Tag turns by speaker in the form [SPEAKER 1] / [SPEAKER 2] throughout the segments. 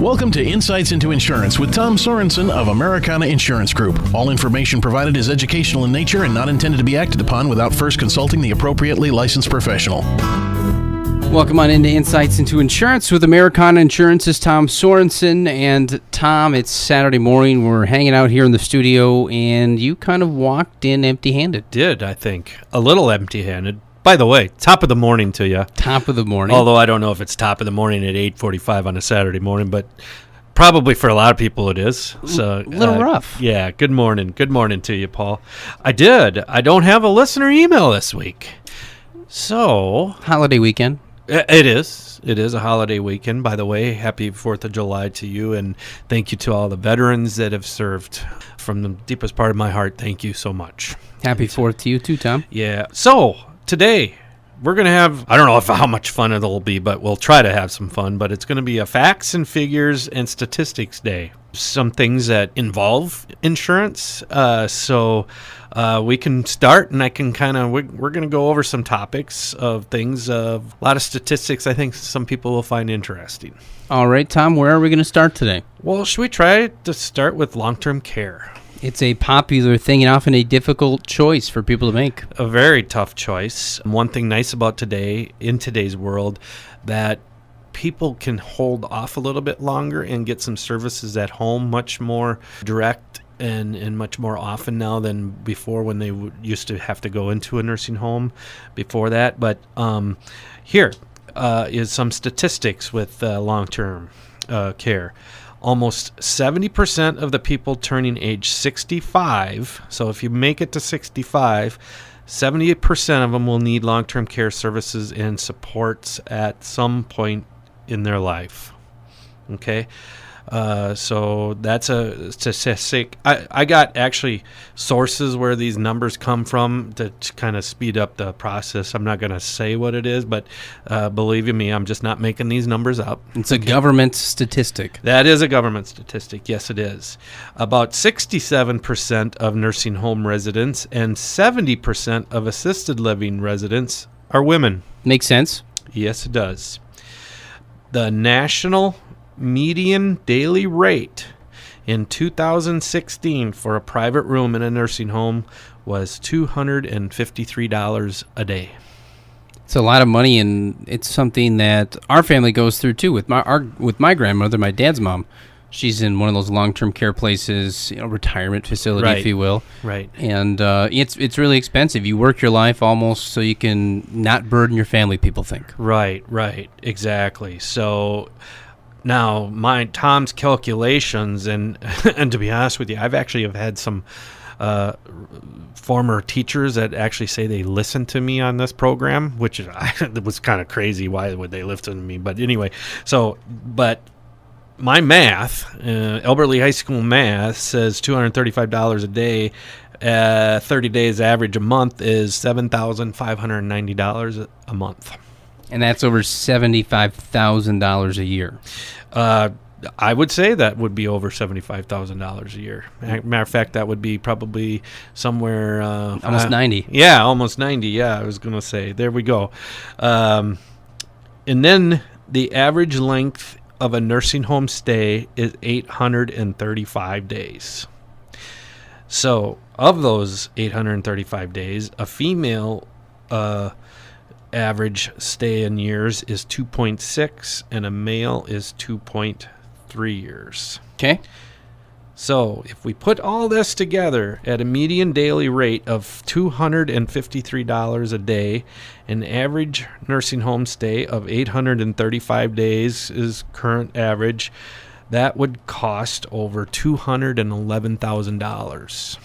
[SPEAKER 1] Welcome to Insights into Insurance with Tom Sorensen of Americana Insurance Group. All information provided is educational in nature and not intended to be acted upon without first consulting the appropriately licensed professional.
[SPEAKER 2] Welcome on into Insights into Insurance with Americana Insurance. Is Tom Sorensen. And Tom, it's Saturday morning. We're hanging out here in the studio, and you kind of walked in empty-handed.
[SPEAKER 3] Did, I think. A little empty-handed. By the way, top of the morning to you.
[SPEAKER 2] Top of the morning.
[SPEAKER 3] Although I don't know if it's top of the morning at 8:45 on a Saturday morning, but probably for a lot of people it is. So
[SPEAKER 2] a little rough.
[SPEAKER 3] Yeah, good morning. Good morning to you, Paul. I don't have a listener email this week. So.
[SPEAKER 2] Holiday weekend.
[SPEAKER 3] It is. It is a holiday weekend. By the way, happy 4th of July to you, and thank you to all the veterans that have served. From the deepest part of my heart, thank you so much.
[SPEAKER 2] Happy 4th to you too, Tom.
[SPEAKER 3] Yeah. So today we're going to have, I don't know how much fun it'll be, but we'll try to have some fun. But it's going to be a facts and figures and statistics day. Some things that involve insurance. So we can start, and I can we're going to go over some topics of things, a lot of statistics I think some people will find interesting.
[SPEAKER 2] All right, Tom, where are we going to start today?
[SPEAKER 3] Well, should we try to start with long-term care?
[SPEAKER 2] It's a popular thing and often a difficult choice for people to make.
[SPEAKER 3] A very tough choice. One thing nice about today's world, that people can hold off a little bit longer and get some services at home much more direct and much more often now than before, when they used to have to go into a nursing home before that. But here is some statistics with long-term care. Almost 70% of the people turning age 65, so if you make it to 65, 78% of them will need long-term care services and supports at some point in their life. Okay? So that's a statistic. I got actually sources where these numbers come from to kind of speed up the process. I'm not going to say what it is, but believe you me, I'm just not making these numbers up.
[SPEAKER 2] It's a government statistic.
[SPEAKER 3] That is a government statistic. Yes, it is. About 67% of nursing home residents and 70% of assisted living residents are women.
[SPEAKER 2] Makes sense.
[SPEAKER 3] Yes, it does. The national median daily rate in 2016 for a private room in a nursing home was $253 a day.
[SPEAKER 2] It's a lot of money, and it's something that our family goes through too. With my grandmother, my dad's mom, she's in one of those long-term care places, retirement facility,
[SPEAKER 3] right,
[SPEAKER 2] if you will.
[SPEAKER 3] Right.
[SPEAKER 2] And it's really expensive. You work your life almost so you can not burden your family, people think.
[SPEAKER 3] Right, exactly. So now, Tom's calculations, and to be honest with you, I've actually had some former teachers that actually say they listen to me on this program, which it was kind of crazy. Why would they listen to me? But anyway, but my math, Albert Lea High School math, says $235 a day, 30 days average a month is $7,590 a month.
[SPEAKER 2] And that's over $75,000 a year.
[SPEAKER 3] I would say that would be over $75,000 a year. Matter of fact, that would be probably somewhere
[SPEAKER 2] almost 90.
[SPEAKER 3] Yeah, almost 90. Yeah, I was going to say. There we go. And then the average length of a nursing home stay is 835 days. So, of those 835 days, a female average stay in years is 2.6, and a male is 2.3 years.
[SPEAKER 2] Okay.
[SPEAKER 3] So if we put all this together at a median daily rate of $253 a day, an average nursing home stay of 835 days is current average, that would cost over $211,000.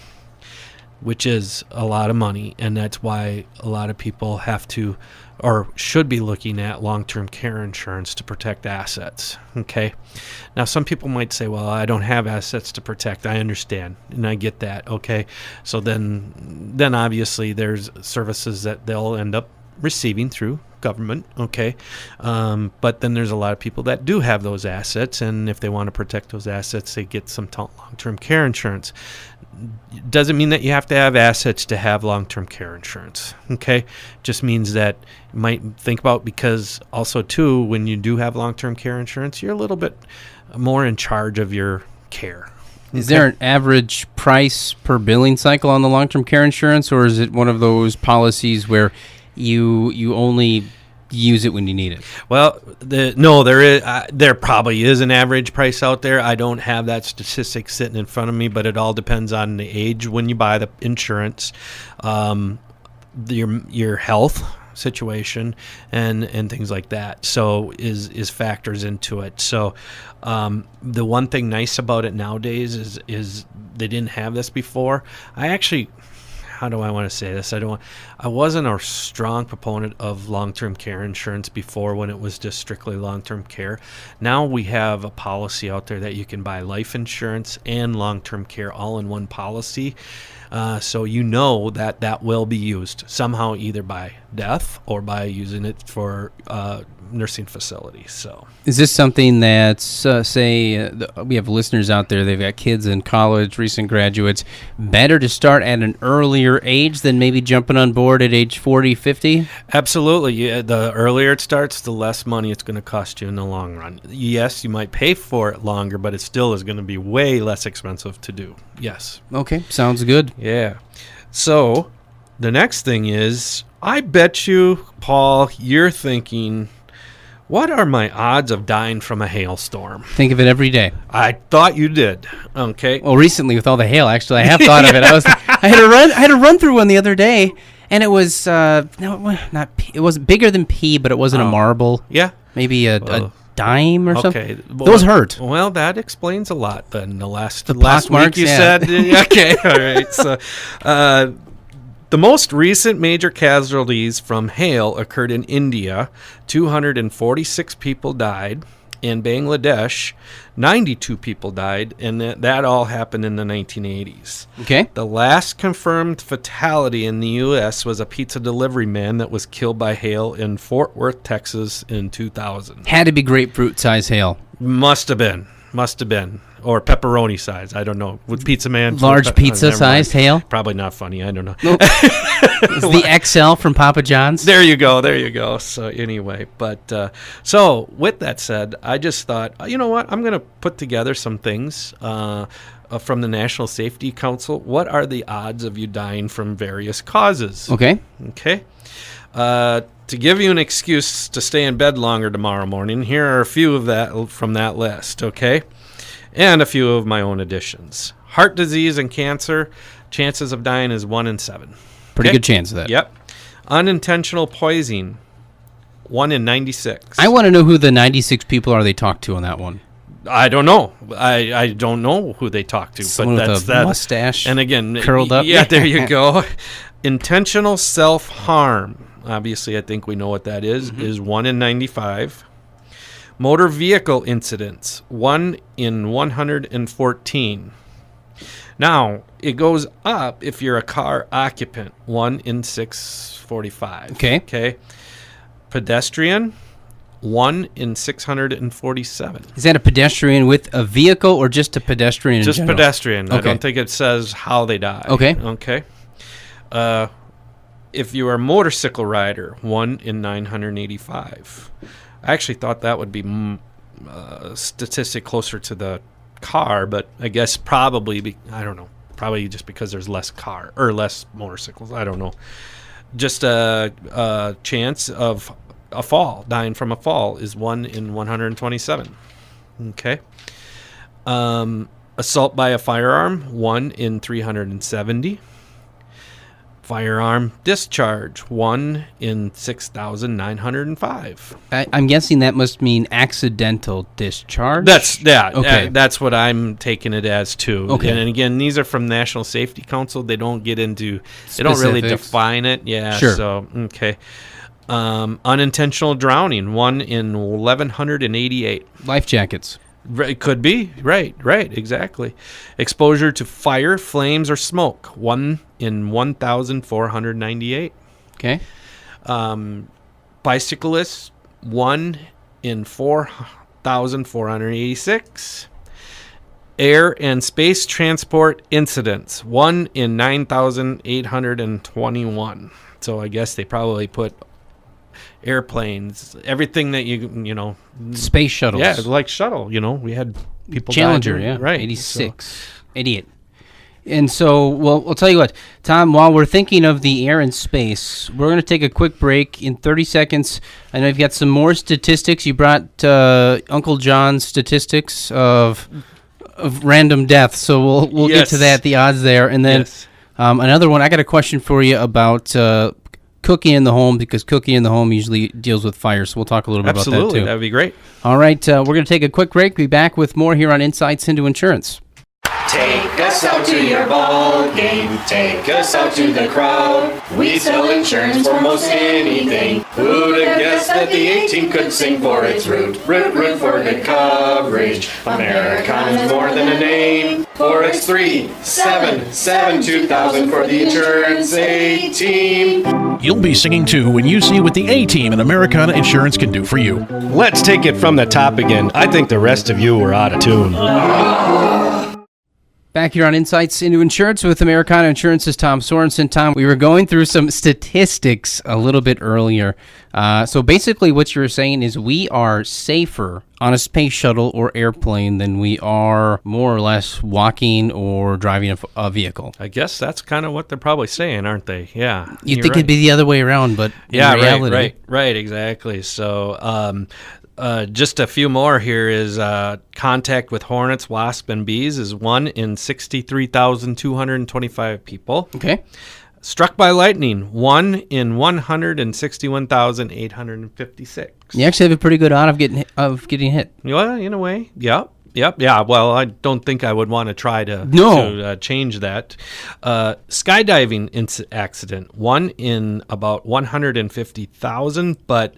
[SPEAKER 3] Which is a lot of money, and that's why a lot of people have to or should be looking at long-term care insurance to protect assets. Okay. Now, some people might say, well, I don't have assets to protect. I understand, and I get that. Okay. So then obviously there's services that they'll end up receiving through government, okay? But then there's a lot of people that do have those assets, and if they want to protect those assets, they get some long-term care insurance. Doesn't mean that you have to have assets to have long-term care insurance, okay? Just means that you might think about, because also, too, when you do have long-term care insurance, you're a little bit more in charge of your care.
[SPEAKER 2] Is there an average price per billing cycle on the long-term care insurance, or is it one of those policies where you only use it when you need it?
[SPEAKER 3] Well, there probably is an average price out there. I don't have that statistic sitting in front of me, but it all depends on the age when you buy the insurance, your health situation, and things like that. So is factors into it. So the one thing nice about it nowadays is they didn't have this before. How do I want to say this? I wasn't a strong proponent of long-term care insurance before, when it was just strictly long-term care. Now we have a policy out there that you can buy life insurance and long-term care all in one policy. So you know that will be used somehow, either by death or by using it for nursing facilities. So
[SPEAKER 2] is this something that's, we have listeners out there, they've got kids in college, recent graduates, better to start at an earlier age than maybe jumping on board at age 40, 50?
[SPEAKER 3] Absolutely. Yeah, the earlier it starts, the less money it's going to cost you in the long run. Yes, you might pay for it longer, but it still is going to be way less expensive to do. Yes.
[SPEAKER 2] Okay, sounds good.
[SPEAKER 3] Yeah. So the next thing is, I bet you, Paul, you're thinking, what are my odds of dying from a hailstorm?
[SPEAKER 2] Think of it every day.
[SPEAKER 3] I thought you did. Okay.
[SPEAKER 2] Well, recently with all the hail, actually, I have thought of it. I had a run through one the other day, and it was it wasn't bigger than pea, but it wasn't a marble.
[SPEAKER 3] Yeah.
[SPEAKER 2] Maybe a dime or something.
[SPEAKER 3] Okay.
[SPEAKER 2] Those hurt.
[SPEAKER 3] Well, that explains a lot then. Last
[SPEAKER 2] pock
[SPEAKER 3] week
[SPEAKER 2] marks,
[SPEAKER 3] you
[SPEAKER 2] yeah.
[SPEAKER 3] said. Okay. All right. So the most recent major casualties from hail occurred in India. 246 people died. In Bangladesh, 92 people died, and that all happened in the 1980s.
[SPEAKER 2] Okay.
[SPEAKER 3] The last confirmed fatality in the U.S. was a pizza delivery man that was killed by hail in Fort Worth, Texas in 2000.
[SPEAKER 2] Had to be grapefruit-size hail.
[SPEAKER 3] Must have been. Or pepperoni size. I don't know. With Pizza Man.
[SPEAKER 2] Large pizza-sized hail?
[SPEAKER 3] Probably not funny. I don't know.
[SPEAKER 2] Nope. It's the XL from Papa John's.
[SPEAKER 3] There you go. So anyway, but so with that said, I just thought, you know what? I'm going to put together some things from the National Safety Council. What are the odds of you dying from various causes?
[SPEAKER 2] Okay.
[SPEAKER 3] To give you an excuse to stay in bed longer tomorrow morning, here are a few of that from that list, okay? And a few of my own additions. Heart disease and cancer, chances of dying is 1 in 7.
[SPEAKER 2] Pretty good chance of that.
[SPEAKER 3] Yep. Unintentional poisoning, 1 in 96.
[SPEAKER 2] I want to know who the 96 people are they talked to on that one.
[SPEAKER 3] I don't know. I don't know who they talked to.
[SPEAKER 2] Someone
[SPEAKER 3] but
[SPEAKER 2] with a mustache
[SPEAKER 3] and again,
[SPEAKER 2] curled up.
[SPEAKER 3] Yeah, there you go. Intentional self-harm. Obviously, I think we know what that is 1 in 95. Motor vehicle incidents, 1 in 114. Now, it goes up if you're a car occupant, 1 in 645. Okay. Pedestrian, 1 in 647.
[SPEAKER 2] Is that a pedestrian with a vehicle or just a pedestrian in
[SPEAKER 3] Just
[SPEAKER 2] general?
[SPEAKER 3] pedestrian.
[SPEAKER 2] Okay.
[SPEAKER 3] I don't think it says how they die.
[SPEAKER 2] Okay.
[SPEAKER 3] If you are a motorcycle rider, 1 in 985. I actually thought that would be a statistic closer to the car, but I guess probably, I don't know, probably just because there's less motorcycles. I don't know. Just a chance of a fall, dying from a fall, is 1 in 127. Okay. Assault by a firearm, 1 in 370. Firearm discharge, 1 in 6,905.
[SPEAKER 2] I'm guessing that must mean accidental discharge.
[SPEAKER 3] Okay. That's what I'm taking it as too.
[SPEAKER 2] Okay.
[SPEAKER 3] And again, these are from National Safety Council. They don't get into, they don't really define it. Yeah.
[SPEAKER 2] Sure.
[SPEAKER 3] So okay. Unintentional drowning, 1 in 1,188.
[SPEAKER 2] Life jackets.
[SPEAKER 3] It could be. Right, exactly. Exposure to fire, flames, or smoke, 1 in 1,498.
[SPEAKER 2] Okay.
[SPEAKER 3] Bicyclists, 1 in 4,486. Air and space transport incidents, 1 in 9,821. So I guess they probably put airplanes, everything that you know.
[SPEAKER 2] Space shuttles.
[SPEAKER 3] Yeah, like shuttle, we had people
[SPEAKER 2] Challenger,
[SPEAKER 3] die during-
[SPEAKER 2] yeah.
[SPEAKER 3] right.
[SPEAKER 2] 86.
[SPEAKER 3] So,
[SPEAKER 2] 88. And so, well, I'll tell you what, Tom, while we're thinking of the air and space, we're going to take a quick break in 30 seconds. I know you've got some more statistics. You brought Uncle John's statistics of random deaths, so we'll get to that, the odds there. And then another one, I got a question for you about cooking in the home, because cooking in the home usually deals with fire, so we'll talk a little bit about that, too.
[SPEAKER 3] Absolutely, that would be great.
[SPEAKER 2] All right, we're going to take a quick break. Be back with more here on Insights into Insurance.
[SPEAKER 4] Take us out to your ball game. Take us out to the crowd. We sell insurance for most anything. Who'd have guessed that the A-team could sing for its root? Root for good coverage. Americana's more than a name. For its 377 2000 for the insurance A-team.
[SPEAKER 1] You'll be singing too when you see what the A-Team and Americana Insurance can do for you.
[SPEAKER 5] Let's take it from the top again. I think the rest of you were out of tune.
[SPEAKER 2] Back here on Insights into Insurance with Americana Insurance's Tom Sorensen. Tom, we were going through some statistics a little bit earlier. So basically what you were saying is we are safer on a space shuttle or airplane than we are more or less walking or driving a vehicle.
[SPEAKER 3] I guess that's kind of what they're probably saying, aren't they? Yeah.
[SPEAKER 2] You'd think it'd be the other way around, but
[SPEAKER 3] yeah,
[SPEAKER 2] in reality...
[SPEAKER 3] right, exactly. So just a few more here is contact with hornets, wasps, and bees is 1 in 63,225 people.
[SPEAKER 2] Okay.
[SPEAKER 3] Struck by lightning, 1 in 161,856.
[SPEAKER 2] You actually have a pretty good odd of getting hit.
[SPEAKER 3] Well, in a way, yep. Yeah, well, I don't think I would want to try to change that. Skydiving accident, 1 in about 150,000, but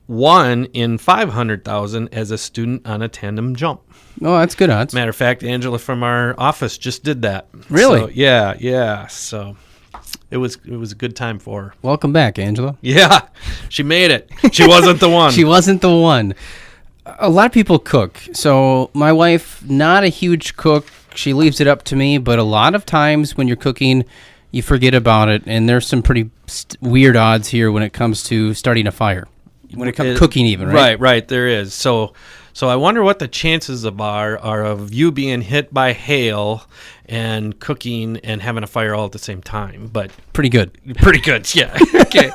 [SPEAKER 3] 1 in 500,000 as a student on a tandem jump.
[SPEAKER 2] Oh, that's good odds.
[SPEAKER 3] Matter of fact, Angela from our office just did that.
[SPEAKER 2] Really?
[SPEAKER 3] So, yeah. So it was a good time for her.
[SPEAKER 2] Welcome back, Angela.
[SPEAKER 3] Yeah, she made it. She wasn't the one.
[SPEAKER 2] She wasn't the one. A lot of people cook. So my wife, not a huge cook. She leaves it up to me. But a lot of times when you're cooking, you forget about it. And there's some pretty weird odds here when it comes to starting a fire. When it comes to cooking even, right?
[SPEAKER 3] Right, there is. So I wonder what the chances are of you being hit by hail and cooking and having a fire all at the same time. But
[SPEAKER 2] pretty good,
[SPEAKER 3] yeah. Okay.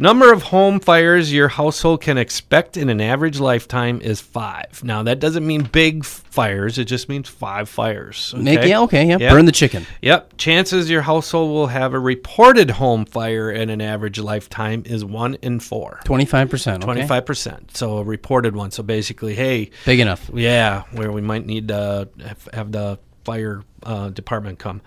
[SPEAKER 3] Number of home fires your household can expect in an average lifetime is 5. Now, that doesn't mean big fires. It just means 5 fires. Okay?
[SPEAKER 2] Yeah. Burn the chicken.
[SPEAKER 3] Yep. Chances your household will have a reported home fire in an average lifetime is 1 in 4.
[SPEAKER 2] 25%.
[SPEAKER 3] 25%. So a reported one. So basically, hey.
[SPEAKER 2] Big enough.
[SPEAKER 3] Yeah, where we might need to have the fire department come.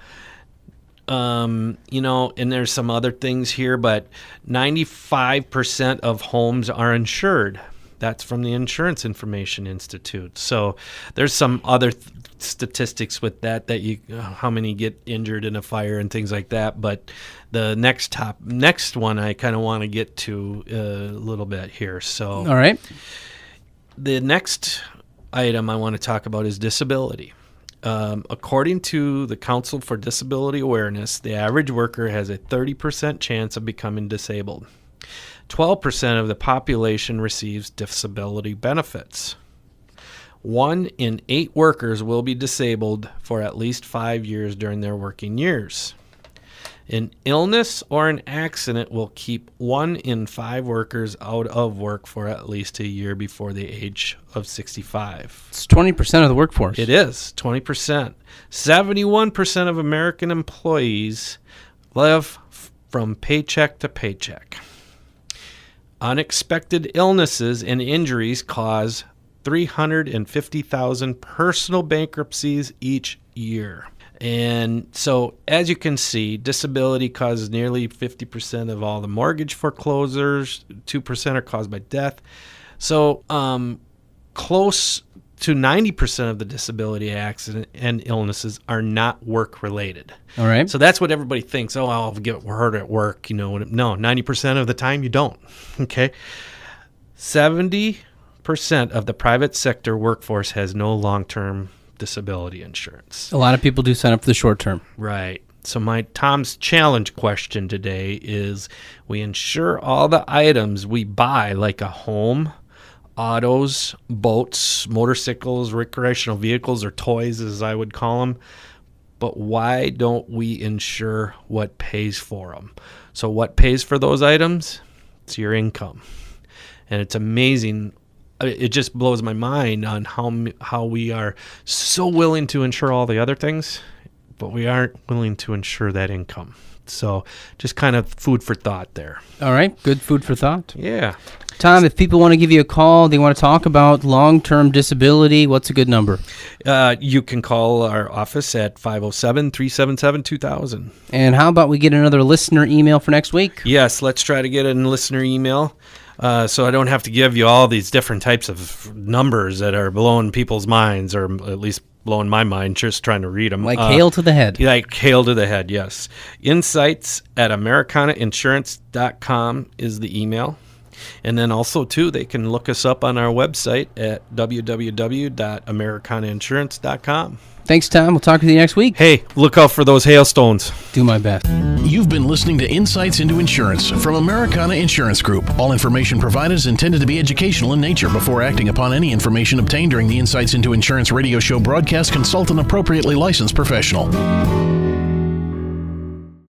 [SPEAKER 3] And there's some other things here, but 95% of homes are insured. That's from the Insurance Information Institute. So there's some other statistics with that how many get injured in a fire and things like that. But the next one I kind of want to get to a little bit here. So
[SPEAKER 2] all right.
[SPEAKER 3] The next item I want to talk about is disability. According to the Council for Disability Awareness, the average worker has a 30% chance of becoming disabled. 12% of the population receives disability benefits. 1 in 8 workers will be disabled for at least 5 years during their working years. An illness or an accident will keep 1 in 5 workers out of work for at least a year before the age of 65.
[SPEAKER 2] It's 20% of the workforce.
[SPEAKER 3] It is, 20%. 71% of American employees live from paycheck to paycheck. Unexpected illnesses and injuries cause 350,000 personal bankruptcies each year. And so, as you can see, disability causes nearly 50% of all the mortgage foreclosures. 2% are caused by death. So, close to 90% of the disability accident and illnesses are not work related.
[SPEAKER 2] All right.
[SPEAKER 3] So that's what everybody thinks. Oh, I'll get hurt at work. No, 90% of the time you don't. Okay. 70% of the private sector workforce has no long-term disability insurance.
[SPEAKER 2] A lot of people do sign up for the short term.
[SPEAKER 3] Right. So Tom's challenge question today is, we insure all the items we buy, like a home, autos, boats, motorcycles, recreational vehicles, or toys, as I would call them. But why don't we insure what pays for them? So what pays for those items? It's your income. And it's amazing. It just blows my mind on how we are so willing to insure all the other things, but we aren't willing to insure that income. So just kind of food for thought there.
[SPEAKER 2] All right. Good food for thought.
[SPEAKER 3] Yeah.
[SPEAKER 2] Tom, if people want to give you a call, they want to talk about long-term disability, what's a good number?
[SPEAKER 3] You can call our office at 507-377-2000.
[SPEAKER 2] And how about we get another listener email for next week?
[SPEAKER 3] Yes, let's try to get a listener email. So I don't have to give you all these different types of numbers that are blowing people's minds, or at least blowing my mind just trying to read them.
[SPEAKER 2] Like hail to the head.
[SPEAKER 3] Like hail to the head, yes. Insights@americanainsurance.com is the email. And then also, too, they can look us up on our website at www.americanainsurance.com.
[SPEAKER 2] Thanks, Tom. We'll talk to you next week.
[SPEAKER 3] Hey, look out for those hailstones.
[SPEAKER 2] Do my best.
[SPEAKER 1] You've been listening to Insights into Insurance from Americana Insurance Group. All information provided is intended to be educational in nature. Before acting upon any information obtained during the Insights into Insurance radio show broadcast, consult an appropriately licensed professional.